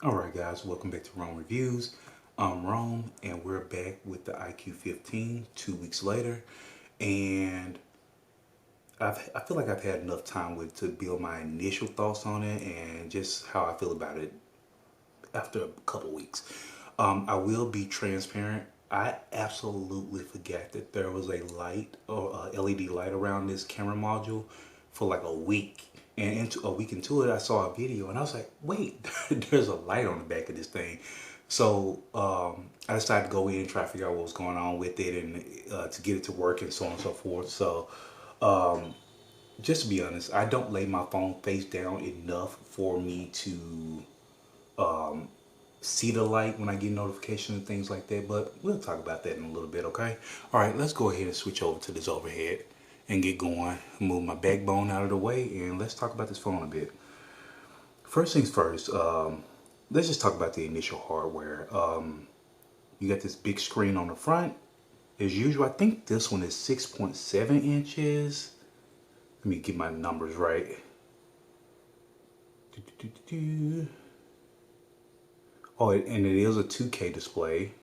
Alright guys, welcome back to Rome Reviews. I'm Rome and we're back with the IQ 15 2 weeks later, and I feel like I've had enough time to build my initial thoughts on it and just how I feel about it after a couple weeks. I will be transparent. I absolutely forgot that there was a light or a LED light around this camera module for like a week. And into a week into it, I saw a video and I was like, wait, there's a light on the back of this thing. So I decided to go in and try to figure out what was going on with it and to get it to work and so on and so forth. So just to be honest, I don't lay my phone face down enough for me to see the light when I get notifications and things like that, but we'll talk about that in a little bit, okay? All right, let's go ahead and switch over to this overhead and get going. Move my backbone out of the way and let's talk about this phone a bit. First things first, let's just talk about the initial hardware. You got this big screen on the front. As usual, I think this one is 6.7 inches. Let me get my numbers right. Oh, and it is a 2K display.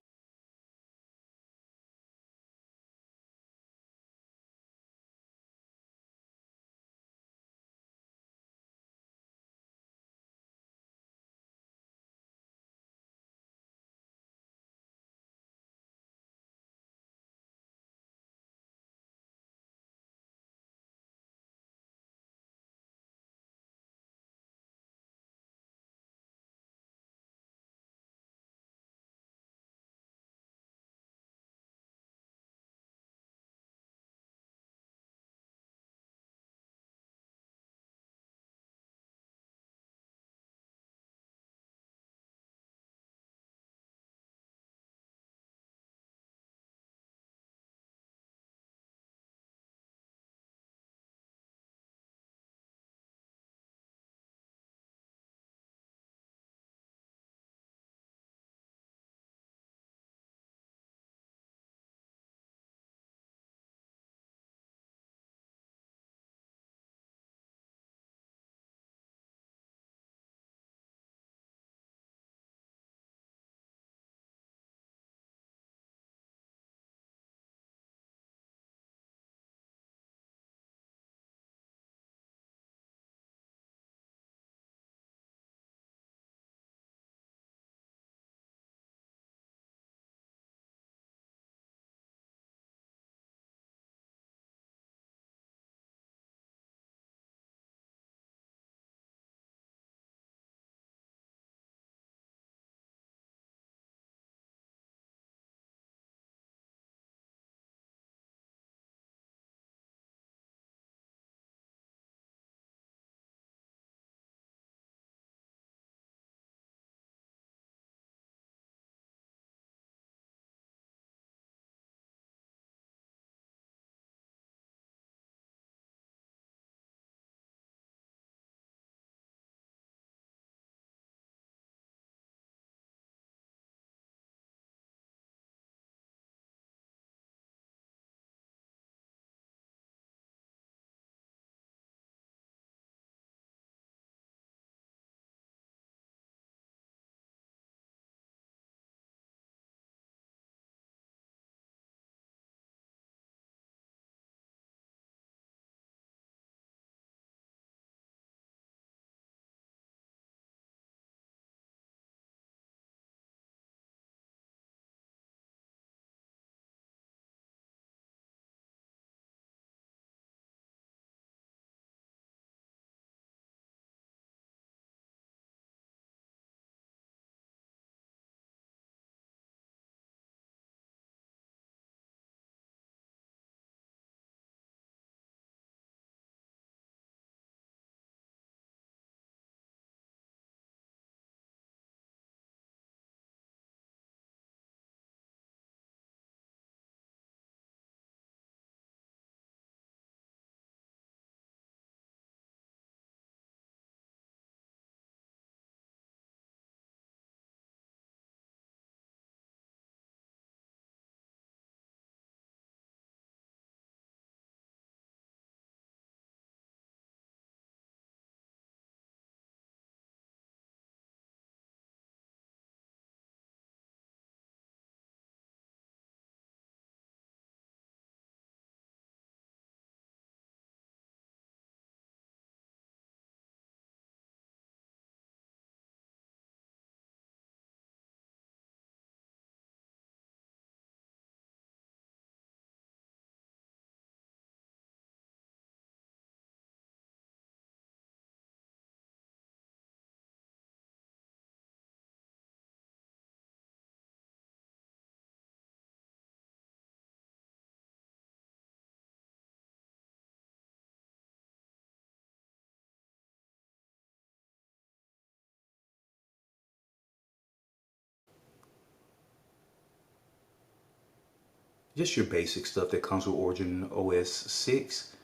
just your basic stuff that comes with OriginOS 6.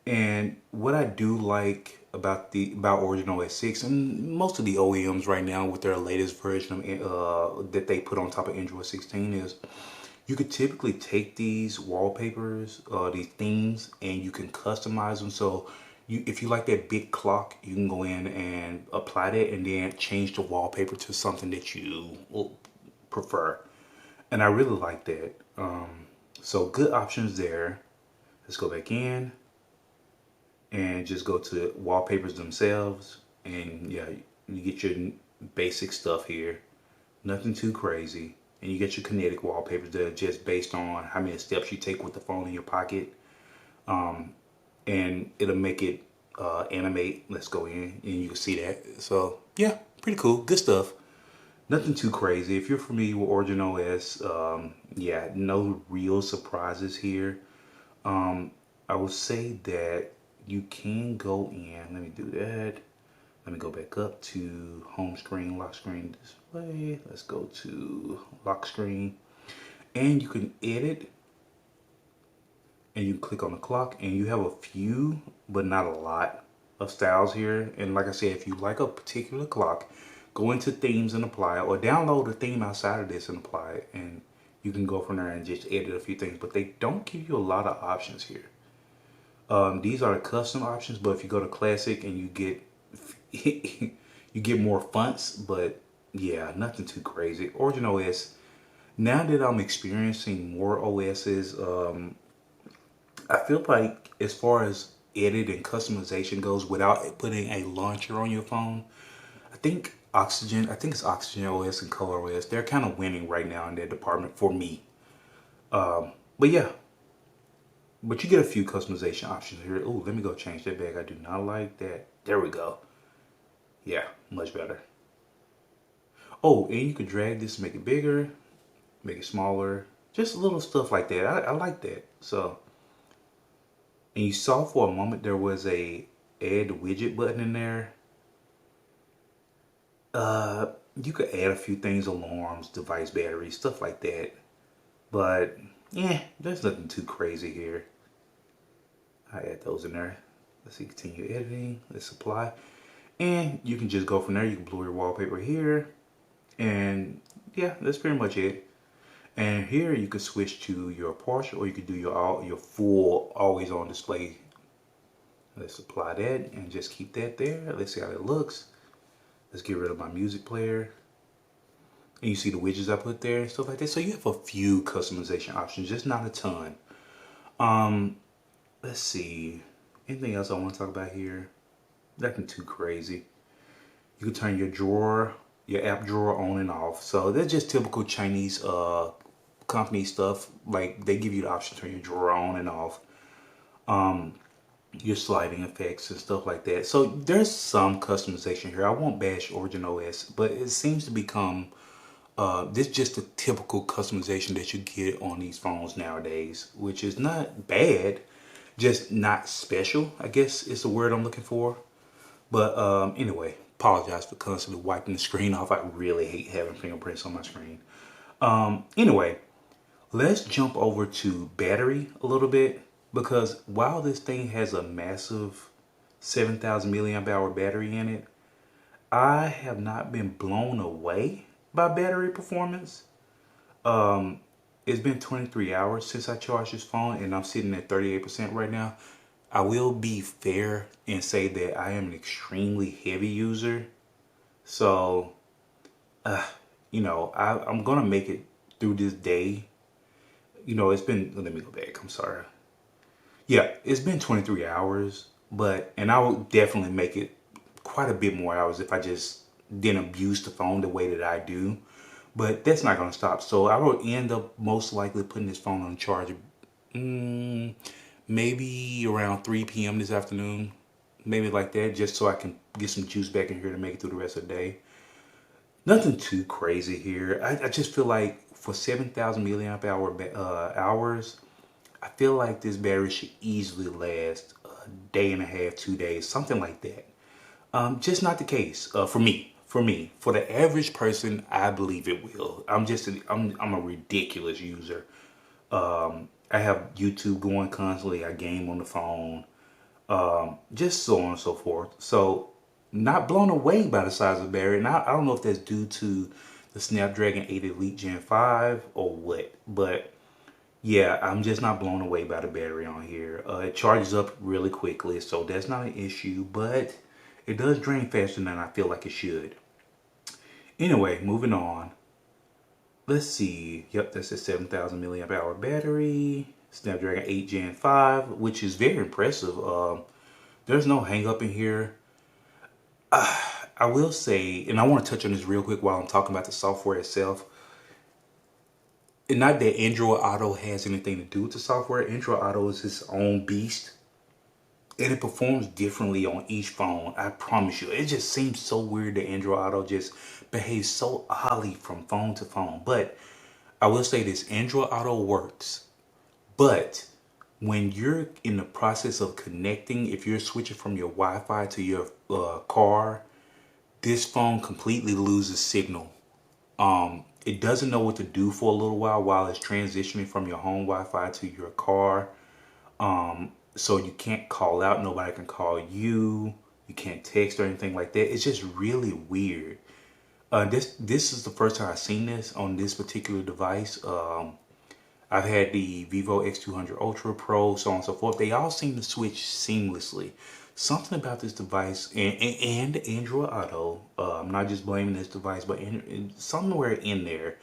And what I do like about OriginOS 6 and most of the OEMs right now with their latest version of, that they put on top of Android 16 is you could typically take these wallpapers, these themes, and you can customize them. So if you like that big clock, you can go in and apply that and then change the wallpaper to something that you will prefer. And I really like that. So good options there. Let's go back in and just go to wallpapers themselves. And yeah, you get your basic stuff here. Nothing too crazy. And you get your kinetic wallpapers that are just based on how many steps you take with the phone in your pocket. And it'll make it animate. Let's go in and you can see that. So yeah, pretty cool. Good stuff. Nothing too crazy. If you're familiar with OriginOS, yeah, no real surprises here. I would say that you can go in. Let me do that. Let me go back up to home screen, lock screen display. Let's go to lock screen. And you can edit and you click on the clock and you have a few, but not a lot of styles here. And like I said, if you like a particular clock, go into themes and apply it, or download a theme outside of this and apply it. And you can go from there and just edit a few things, but they don't give you a lot of options here. These are the custom options, but if you go to classic and you get you get more fonts, but yeah, nothing too crazy. OriginOS. Now that I'm experiencing more OSs, I feel like as far as edit and customization goes, without putting a launcher on your phone, I think it's Oxygen OS and Color OS. They're kind of winning right now in that department for me. But yeah, but you get a few customization options here. Oh, let me go change that back. I do not like that. There we go. Yeah, much better. Oh, and you can drag this, make it bigger, make it smaller. Just little stuff like that. I like that. So, and you saw for a moment there was a add widget button in there. You could add a few things, alarms, device batteries, stuff like that. But yeah, there's nothing too crazy here. I add those in there. Let's see, continue editing. Let's apply. And you can just go from there. You can blur your wallpaper here. And yeah, that's pretty much it. And here you can switch to your partial, or you could do your full always on display. Let's apply that and just keep that there. Let's see how it looks. Let's get rid of my music player. And you see the widgets I put there and stuff like that. So you have a few customization options, just not a ton. Let's see. Anything else I want to talk about here? Nothing too crazy. You can turn your app drawer on and off. So that's just typical Chinese company stuff. Like they give you the option to turn your drawer on and off. Your sliding effects and stuff like that. So there's some customization here. I won't bash OriginOS, but it seems to become this just a typical customization that you get on these phones nowadays, which is not bad, just not special, I guess is the word I'm looking for. But anyway, apologize for constantly wiping the screen off. I really hate having fingerprints on my screen. Anyway, let's jump over to battery a little bit, because while this thing has a massive 7,000 milliamp hour battery in it, I have not been blown away by battery performance. It's been 23 hours since I charged this phone and I'm sitting at 38% right now. I will be fair and say that I am an extremely heavy user. So, I'm going to make it through this day. It's been, let me go back. I'm sorry. Yeah, it's been 23 hours, and I will definitely make it quite a bit more hours if I just didn't abuse the phone the way that I do. But that's not going to stop. So I will end up most likely putting this phone on charge maybe around 3 p.m. this afternoon. Maybe like that, just so I can get some juice back in here to make it through the rest of the day. Nothing too crazy here. I just feel like for 7,000 milliamp hours, I feel like this battery should easily last a day and a half, 2 days, something like that. Just not the case for me. For the average person, I believe it will. I'm a ridiculous user. I have YouTube going constantly. I game on the phone, just so on and so forth. So, not blown away by the size of the battery. And I don't know if that's due to the Snapdragon 8 Elite Gen 5 or what, but yeah, I'm just not blown away by the battery on here. It charges up really quickly, so that's not an issue, but it does drain faster than I feel like it should. Anyway, moving on. Let's see. Yep, that's a 7,000 milliamp hour battery. Snapdragon 8 Gen 5, which is very impressive. There's no hang up in here. I will say, and I want to touch on this real quick while I'm talking about the software itself. And not that Android Auto has anything to do with the software. Android Auto is its own beast. And it performs differently on each phone. I promise you. It just seems so weird that Android Auto just behaves so oddly from phone to phone. But I will say this, Android Auto works. But when you're in the process of connecting, if you're switching from your Wi-Fi to your car, this phone completely loses signal. It doesn't know what to do for a little while it's transitioning from your home Wi-Fi to your car. So you can't call out, nobody can call you. You can't text or anything like that. It's just really weird. This is the first time I've seen this on this particular device. I've had the Vivo X200 Ultra Pro, so on and so forth. They all seem to switch seamlessly. Something about this device and Android Auto, I'm not just blaming this device, but somewhere in there,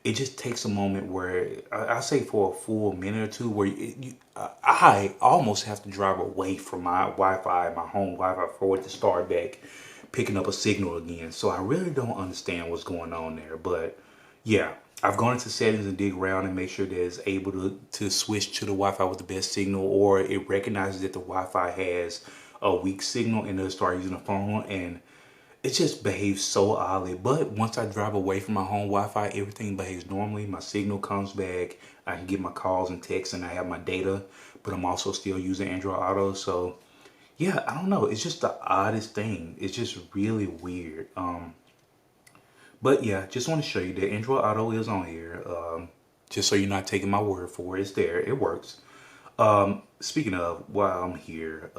it just takes a moment where I say for a full minute or two where I almost have to drive away from my Wi-Fi, my home Wi-Fi, for it to start back picking up a signal again. So I really don't understand what's going on there. But yeah, I've gone into settings and dig around and make sure that it's able to switch to the Wi-Fi with the best signal, or it recognizes that the Wi-Fi has a weak signal and it'll start using the phone, and it just behaves so oddly. But once I drive away from my home Wi-Fi, everything behaves normally. My signal comes back. I can get my calls and texts, and I have my data. But I'm also still using Android Auto. So yeah, I don't know. It's just the oddest thing. It's just really weird. But yeah, just want to show you that Android Auto is on here. Just so you're not taking my word for it, it's there. It works. Speaking of, while I'm here,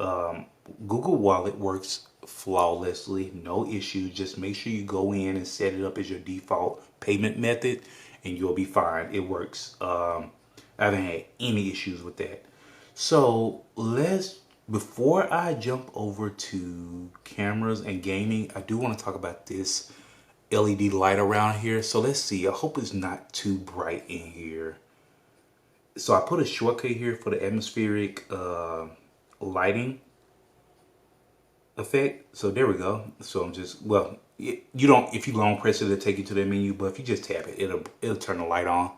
Google Wallet works flawlessly, no issues. Just make sure you go in and set it up as your default payment method, and you'll be fine. It works. I haven't had any issues with that. So before I jump over to cameras and gaming, I do want to talk about this LED light around here. So let's see. I hope it's not too bright in here. So I put a shortcut here for the atmospheric lighting effect. So there we go. So I'm just, well, you don't, if you long press it, it'll take you to the menu, but if you just tap it, it'll turn the light on.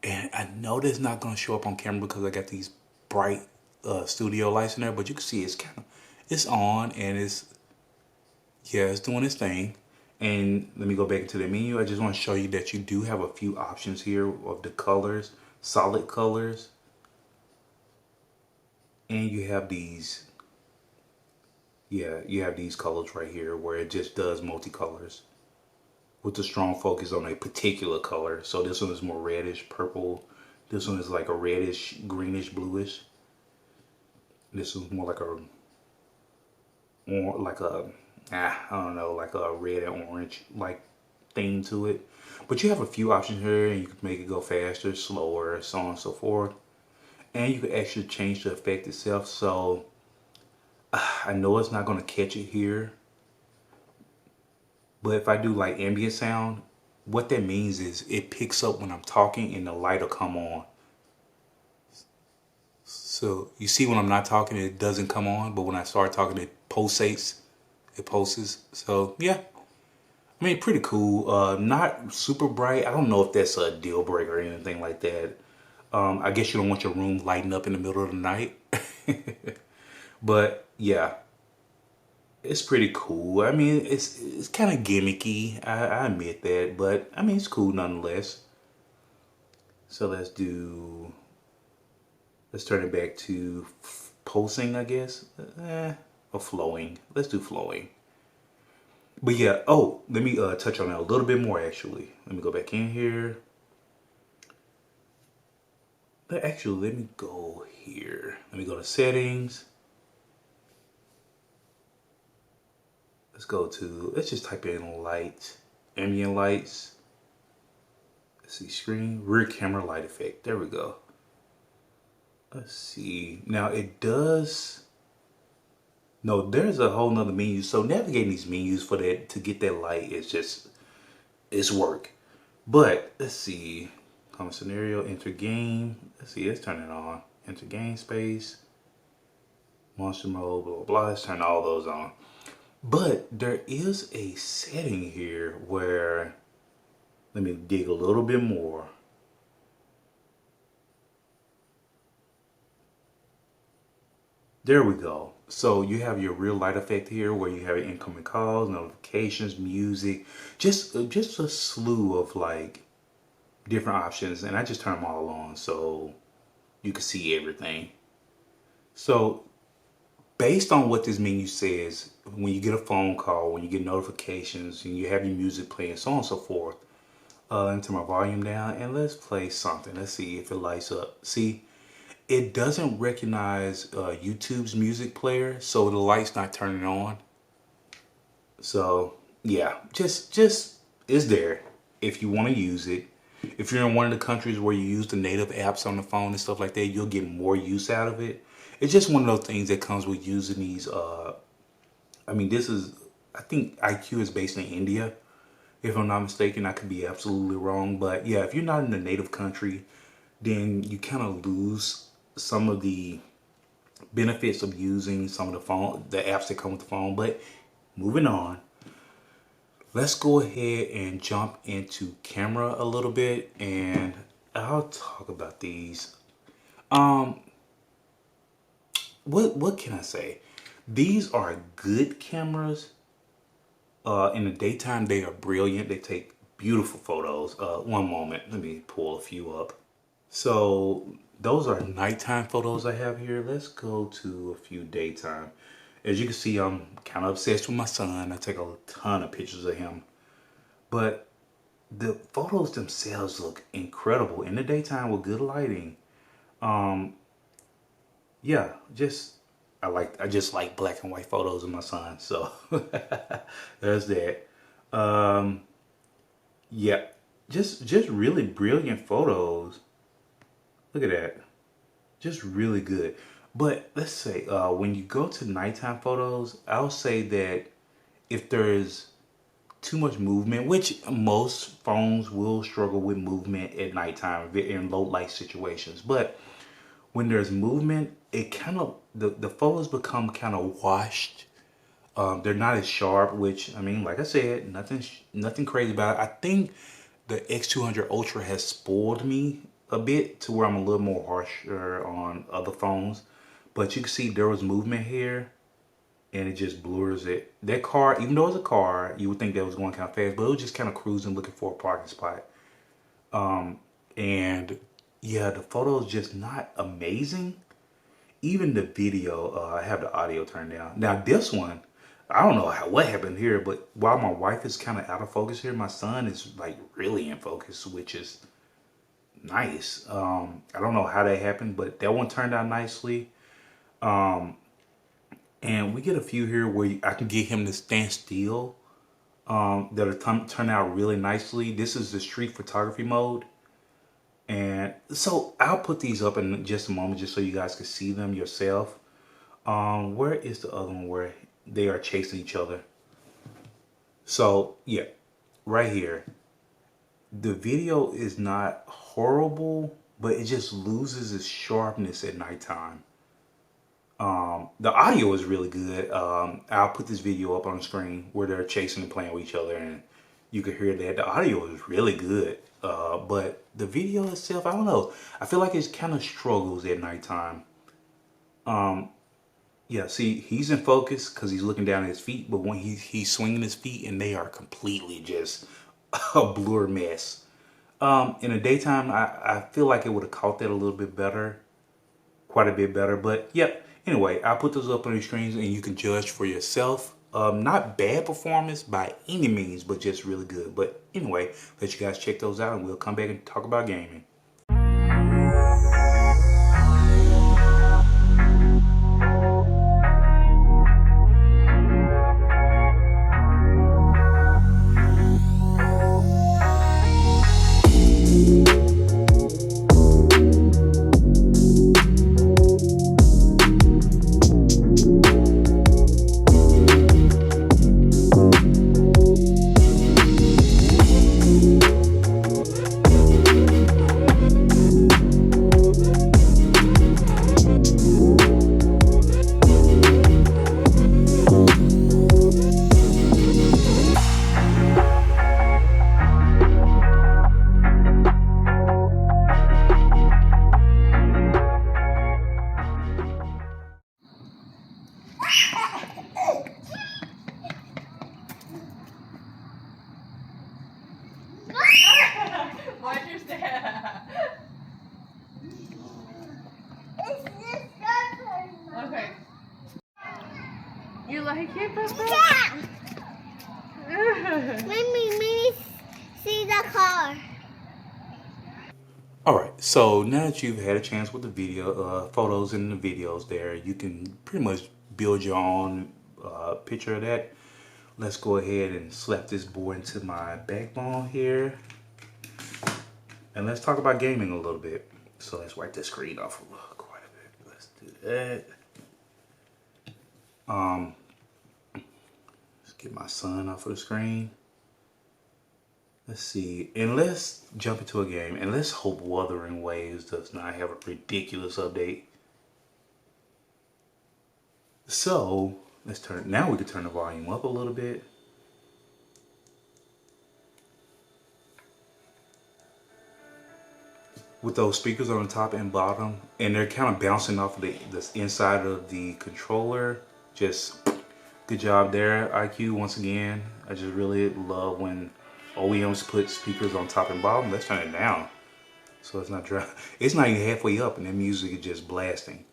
And I know that's not going to show up on camera because I got these bright studio lights in there, but you can see it's on, and it's doing its thing. And let me go back into the menu. I just want to show you that you do have a few options here of the colors, solid colors. And you have these, you have these colors right here where it just does multicolors with a strong focus on a particular color. So this one is more reddish purple. This one is like a reddish, greenish, bluish. This one's more like I don't know, like a red and orange like theme to it. But you have a few options here, and you can make it go faster, slower, so on and so forth. And you can actually change the effect itself. So I know it's not going to catch it here, but if I do like ambient sound, what that means is it picks up when I'm talking and the light will come on. So you see when I'm not talking, it doesn't come on, but when I start talking, it pulsates. It pulses. So yeah, I mean, pretty cool. Not super bright. I don't know if that's a deal breaker or anything like that. I guess you don't want your room lighting up in the middle of the night. But yeah, it's pretty cool. I mean, it's kind of gimmicky. I admit that, but I mean, it's cool nonetheless. So let's turn it back to pulsing, I guess, or flowing. Let's do flowing. But yeah, oh, let me touch on that a little bit more actually. Let me go back in here. Actually, let me go here. Let me go to settings. Let's just type in light, ambient lights. Let's see, screen, rear camera light effect. There we go. Let's see. Now it does, no, there's a whole nother menu. So navigating these menus for that, to get that light is just, it's work. But let's see, common scenario, enter game. Let's see, let's turn it on. Enter game space, monster mode, blah, blah, blah. Let's turn all those on. But there is a setting here where, let me dig a little bit more. There we go. So you have your real light effect here where you have incoming calls, notifications, music, just a slew of like different options. And I just turn them all on so you can see everything. So based on what this menu says, when you get a phone call, when you get notifications, and you have your music playing, so on and so forth, turn my volume down and let's play something. Let's see if it lights up. See, it doesn't recognize YouTube's music player, so the light's not turning on. So yeah, just is there if you want to use it. If you're in one of the countries where you use the native apps on the phone and stuff like that, you'll get more use out of it. It's just one of those things that comes with using these. I mean, I think IQOO is based in India. If I'm not mistaken, I could be absolutely wrong. But yeah, if you're not in the native country, then you kind of lose some of the benefits of using some of the apps that come with the phone. But moving on, let's go ahead and jump into camera a little bit, and I'll talk about these. What can I say? These are good cameras. In the daytime, they are brilliant. They take beautiful photos. One moment, let me pull a few up. So those are nighttime photos I have here. Let's go to a few daytime. As you can see, I'm kind of obsessed with my son. I take a ton of pictures of him. But the photos themselves look incredible in the daytime with good lighting. Yeah, I just like black and white photos of my son. So there's that. Yeah, just really brilliant photos. Look at that. Just really good. But let's say when you go to nighttime photos, I'll say that if there's too much movement, which most phones will struggle with movement at nighttime in low light situations, but when there's movement, it kind of, the photos become kind of washed. They're not as sharp, which, I mean, like I said, nothing crazy about it. I think the X200 Ultra has spoiled me a bit to where I'm a little more harsher on other phones. But you can see there was movement here, and it just blurs it. That car, even though it's a car, you would think that was going kind of fast, but it was just kind of cruising, looking for a parking spot. And yeah, the photo is just not amazing. Even the video, I have the audio turned down. Now this one, I don't know what happened here, but while my wife is kind of out of focus here, my son is like really in focus, which is nice. I don't know how that happened, but that one turned out nicely. And we get a few here where I can get him to stand still, that'll turn out really nicely. This is the street photography mode. And so I'll put these up in just a moment just so you guys can see them yourself. Where is the other one where they are chasing each other? So yeah, right here. The video is not horrible, but it just loses its sharpness at nighttime. The audio is really good. I'll put this video up on the screen where they're chasing and playing with each other, and you can hear that. The audio is really good. But the video itself, I don't know. I feel like it kind of struggles at nighttime. Yeah, see, he's in focus because he's looking down at his feet, but when he's swinging his feet and they are completely just a blur mess. In the daytime, I feel like it would have caught that a little bit better, quite a bit better. But yep, anyway, I'll put those up on the screens and you can judge for yourself. Not bad performance by any means, but just really good. But anyway, let you guys check those out and we'll come back and talk about gaming. Watch your step. Okay. You like it, Papa? Yeah. Let me see the car. Alright, so now that you've had a chance with the video, photos and the videos there, you can pretty much build your own picture of that. Let's go ahead and slap this board into my backbone here. And let's talk about gaming a little bit. So let's wipe the screen off quite a bit. Let's do that. Let's get my son off of the screen. Let's see, and let's jump into a game, and let's hope Wuthering Waves does not have a ridiculous update. So let's turn. Now we can turn the volume up a little bit. With those speakers on the top and bottom, and they're kind of bouncing off of the inside of the controller. Just good job there, IQOO. Once again, I just really love when OEMs put speakers on top and bottom. Let's turn it down so it's not dry. It's not even halfway up, and the music is just blasting.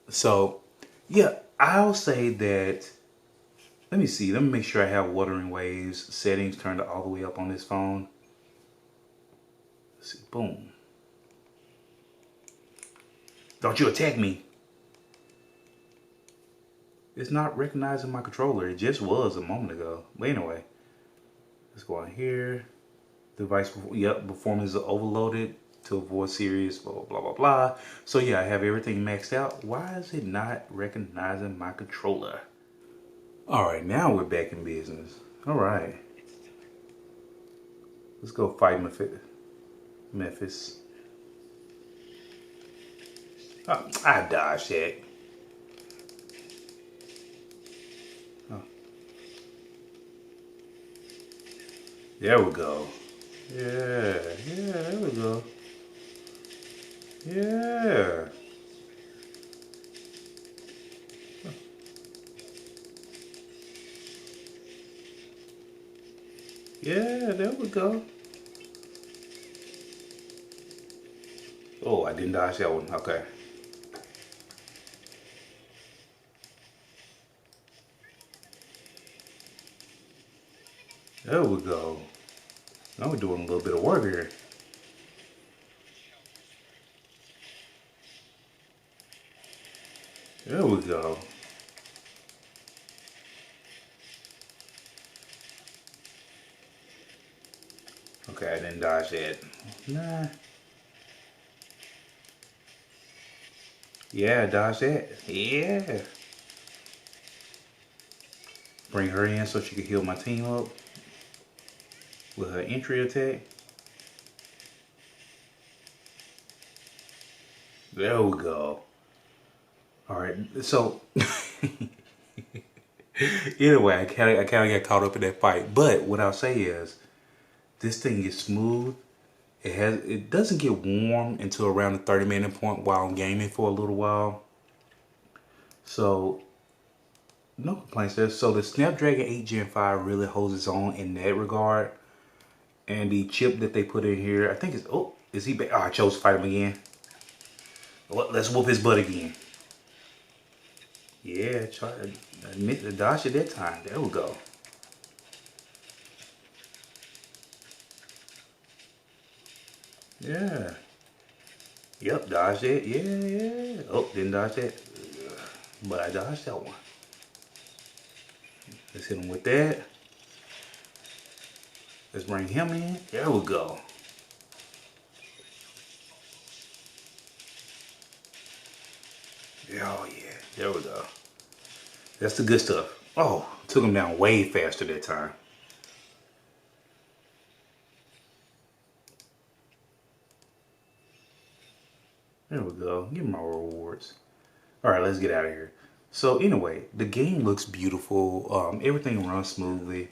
So, yeah, I'll say that. Let me see. Let me make sure I have Wuthering Waves settings turned all the way up on this phone. Let's see. Boom. Don't you attack me. It's not recognizing my controller. It just was a moment ago. But anyway, let's go on here. Device, yep, performance is overloaded to avoid serious blah, blah, blah, blah. So yeah, I have everything maxed out. Why is it not recognizing my controller? All right, now we're back in business. All right. Let's go fight Memphis. Oh, I dodged that. Oh. There we go. Yeah, there we go. Yeah. Yeah, there we go. Oh, I didn't dodge that one. Okay. There we go. Now we're doing a little bit of work here. There we go. Okay, I didn't dodge that. Nah. Yeah, dodge that. Yeah. Bring her in so she can heal my team up with her entry attack. There we go. All right, so anyway, I kind of got caught up in that fight. But what I'll say is, this thing is smooth. It doesn't get warm until around the 30-minute point while I'm gaming for a little while. So no complaints there. So the Snapdragon 8 Gen 5 really holds its own in that regard. And the chip that they put in here, I think it's, oh, is he back? Oh, I chose to fight him again. Well, let's whoop his butt again. Yeah, try to admit the dodge at that time. There we go. Yeah. Yep, dodged it. Yeah. Oh, didn't dodge that. But I dodged that one. Let's hit him with that. Let's bring him in. There we go. Oh, yeah. There we go. That's the good stuff. Oh, took him down way faster that time. There we go. Give him my rewards. All right, let's get out of here. So anyway, the game looks beautiful. Everything runs smoothly.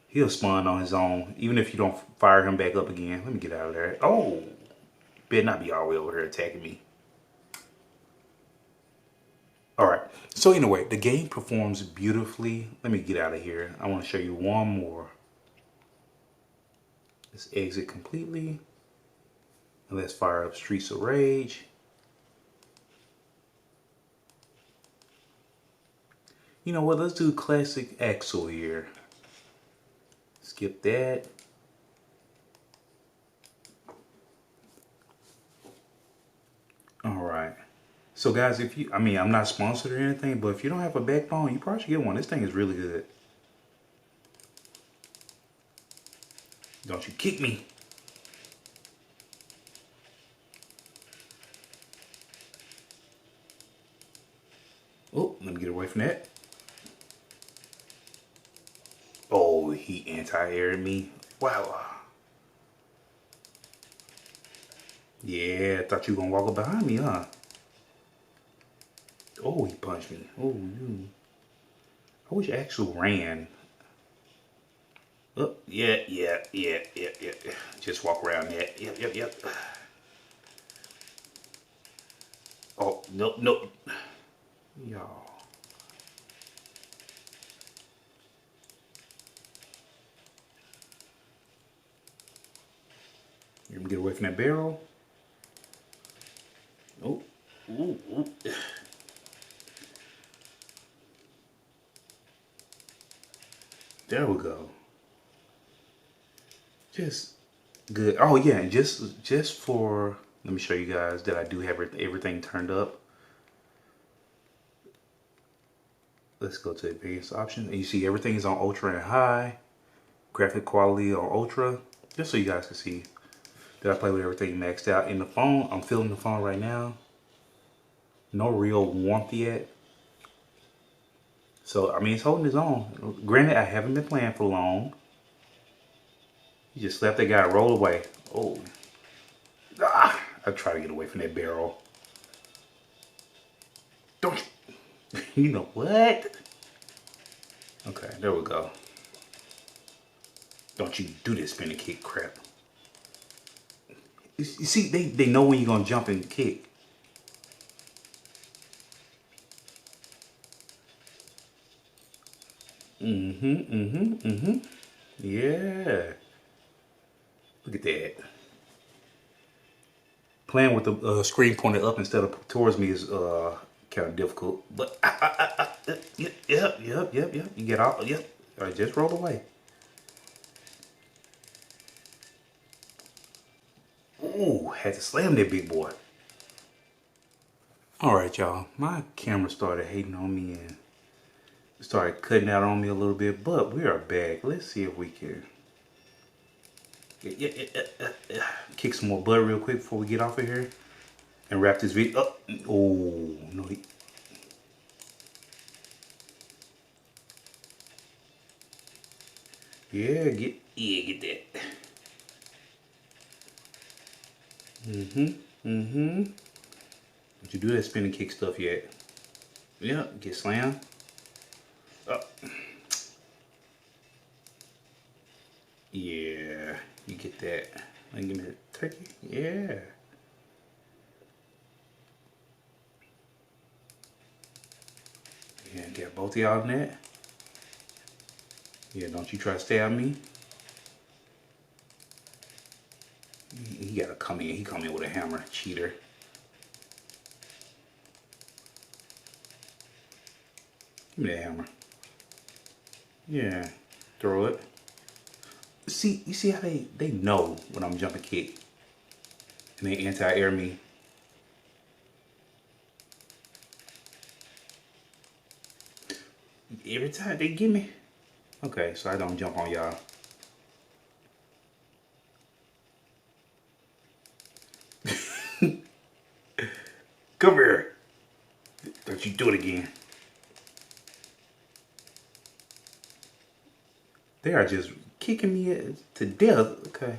He'll spawn on his own, even if you don't fire him back up again. Let me get out of there. Oh, better not be all the way over here attacking me. All right. So anyway, the game performs beautifully. Let me get out of here. I want to show you one more. Let's exit completely. And let's fire up Streets of Rage. You know what? Let's do classic Axel here. Skip that. Alright. So guys, if you, I'm not sponsored or anything, but if you don't have a backbone, you probably should get one. This thing is really good. Don't you kick me. Oh, let me get away from that. Oh, he anti-aired me. Wow. Yeah, I thought you were gonna walk up behind me, huh? Oh, he punched me. Oh, you. I wish Axel ran. Oh, yeah. Just walk around that. Yep. Oh, nope. Y'all. Let me get away from that barrel. Oh, ooh. There we go. Just good. Oh yeah, and just for, let me show you guys that I do have everything turned up. Let's go to advanced option, and you see everything is on ultra and high. Graphic quality on ultra, just so you guys can see that I play with everything maxed out. In the phone, I'm feeling the phone right now. No real warmth yet. So, it's holding its own. Granted, I haven't been playing for long. You just slapped that guy, roll away. Oh. I try to get away from that barrel. Don't you? You know what? Okay, there we go. Don't you do this spinning kick crap. You see, they know when you're going to jump and kick. Yeah. Look at that. Playing with the screen pointed up instead of towards me is kind of difficult. But yep. You get out. Yep. All right, just roll away. Ooh, had to slam that big boy. All right, y'all. My camera started hating on me and started cutting out on me a little bit, but we are back. Let's see if we can kick some more butt real quick before we get off of here and wrap this video up. Oh no. Yeah, get that. Don't you do that spinning kick stuff yet? Yeah, get slammed. Yeah, you get that. Give me that turkey. Yeah. Yeah, get both of y'all in that. Yeah, don't you try to stab me. He gotta come in. He come in with a hammer, cheater. Give me that hammer. Yeah, throw it. See, you see how they know when I'm jumping kick, and they anti-air me. Every time they get me. Okay, so I don't jump on y'all. Come here. Don't you do it again. They are just kicking me to death. Okay.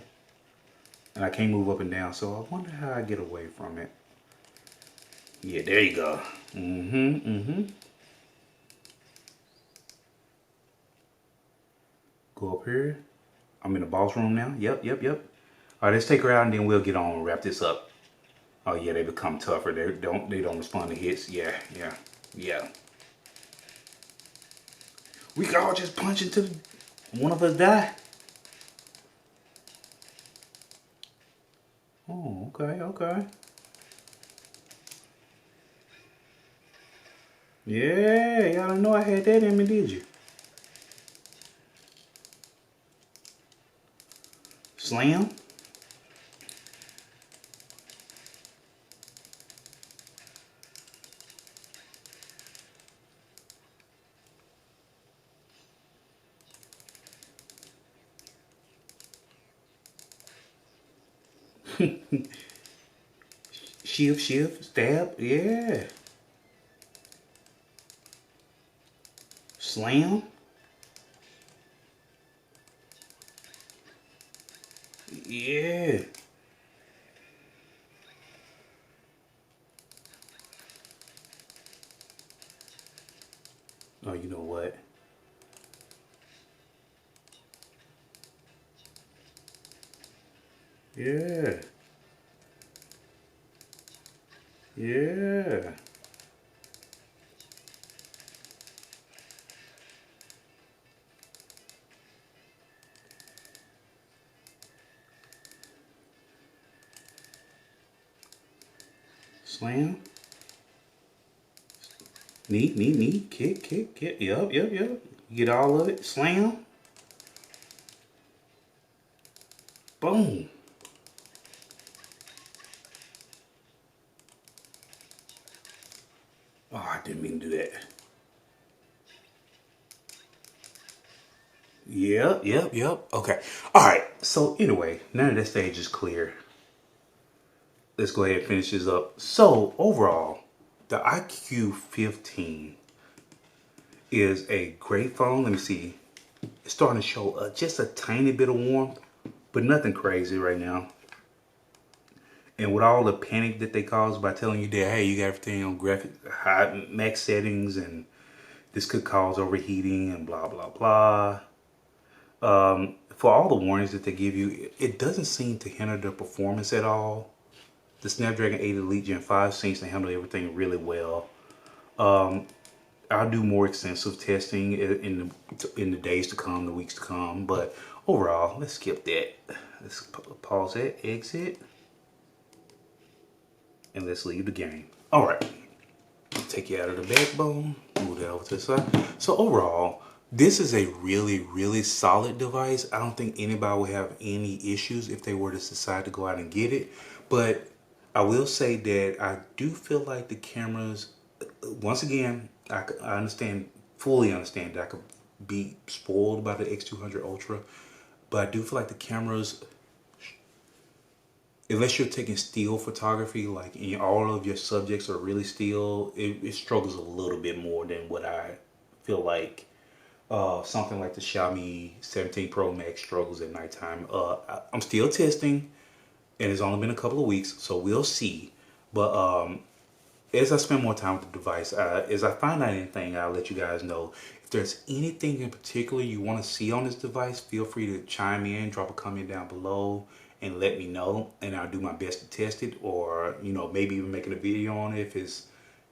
And I can't move up and down, so I wonder how I get away from it. Yeah, there you go. Go up here. I'm in the boss room now. Yep. All right, let's take her out and then we'll get on and wrap this up. Oh yeah, they become tougher. They don't respond to hits. Yeah. We can all just punch until one of us die. Okay, okay. Yeah, y'all didn't know I had that in me, did you? Slam. Shift, shift, stab. Yeah. Slam. Yeah. Oh, you know what? Yeah. Yeah. Slam. Knee. Kick. Yup. You get all of it. Slam. Boom. Oh, I didn't mean to do that. Yep. Okay. All right. So anyway, now that stage is clear, let's go ahead and finish this up. So overall, the IQ 15 is a great phone. Let me see. It's starting to show just a tiny bit of warmth, but nothing crazy right now. And with all the panic that they cause by telling you that, hey, you got everything on graphic high max settings and this could cause overheating and blah, blah, blah. For all the warnings that they give you, it doesn't seem to hinder the performance at all. The Snapdragon 8 Elite Gen 5 seems to handle everything really well. I'll do more extensive testing in the days to come, the weeks to come. But overall, let's skip that. Let's pause that, exit, and let's leave the game. All right, take you out of the backbone, move that over to the side. So overall, this is a really solid device. I don't think anybody will have any issues if they were to decide to go out and get it. But I will say that I do feel like the cameras, once again, I understand, fully understand that I could be spoiled by the X200 Ultra, but I do feel like the cameras, unless you're taking still photography, like all of your subjects are really still, it struggles a little bit more than what I feel like something like the Xiaomi 17 Pro Max struggles at nighttime. I'm still testing, and it's only been a couple of weeks, so we'll see. But as I spend more time with the device, as I find out anything, I'll let you guys know. If there's anything in particular you want to see on this device, feel free to chime in, drop a comment down below, and let me know. And I'll do my best to test it, or maybe even making a video on it if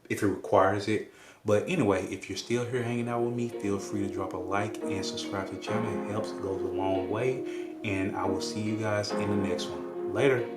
it requires it. But anyway, if you're still here hanging out with me, feel free to drop a like and subscribe to the channel. It helps, it goes a long way. And I will see you guys in the next one. Later.